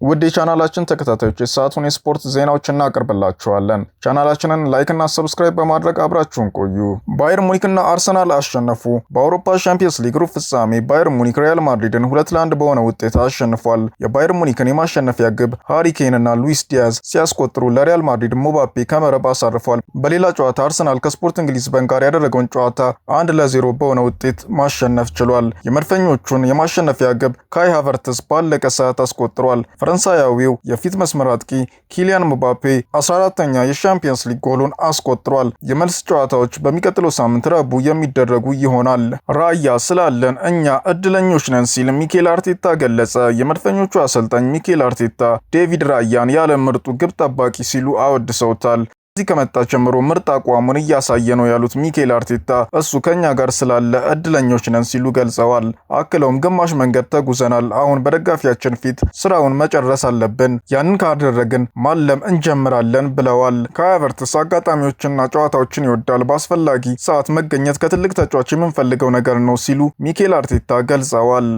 ውድ የቻናላችን ተከታታዮች የሰዓቱን የስፖርት ዜናዎችን እናቀርብላችኋለን። ቻናላችንን ላይክ እና ሰብስክራይብ በማድረግ አብራችሁን ቆዩ። ባየር ሙኒክና አርሰናል አሸነፉ። በአውሮፓ ቻምፒየንስ ሊግ ሩብ ፍጻሜ ባየር ሙኒክ ሪያል ማድሪድን 2-1 በሆነ ውጤት አሸንፏል። የባየር ሙኒክን የማሸነፊያ ግብ ሃሪ ኬን እና ሉዊስ ዲያዝ ሲያስቆጥሩ ለሪያል ማድሪድ ሙባፔ ከመረብ አሳርፏል። በሌላ ጨዋታ አርሰናል ከስፖርቲንግ ሊዝበን ጋር ያደረገውን ጨዋታ 1-0 በሆነ ውጤት ማሸነፍ ችሏል። የመድፈኞቹን የማሸነፊያ ግብ ካይ ሃቨርትዝ ባለቀ ሰዓት አስቆጥሯል። ፈረንሳያዊው የፊት መስመር አጥቂ ኪሊያን ሙባፔ 14ኛ የቻምፒየንስ ሊግ ጎሉን አስቆጥሯል። የመልስ ጨዋታዎች በሚቀጥለው ሳምንት ረቡዕ የሚደረጉ ይሆናል። ራያ ስላለን እኛ እድለኞች ነን ሲል ሚኬል አርቴታ ገለጸ። የመድፈኞቹ አሰልጣኝ ሚኬል አርቴታ ዴቪድ ራያን ያለ ምርጡ ግብ ጠባቂ ሲሉ አወድሰውታል። እዚህ ከመጣ ጀምሮ ምርጥ አቋሙን እያሳየ ነው ያሉት ሚኬል አርቴታ እሱ ከኛ ጋር ስላለ እድለኞች ነን ሲሉ ገልጸዋል። አክለውም ግማሽ መንገድ ተጉዘናል፣ አሁን በደጋፊያችን ፊት ስራውን መጨረስ አለብን፣ ያንን ካደረግን ማለም እንጀምራለን ብለዋል። ካይ ሃቨርትዝ አጋጣሚዎችና ጨዋታዎችን ይወዳል፣ በአስፈላጊ ሰዓት መገኘት ከትልቅ ተጫዋች የምንፈልገው ነገር ነው ሲሉ ሚኬል አርቴታ ገልጸዋል።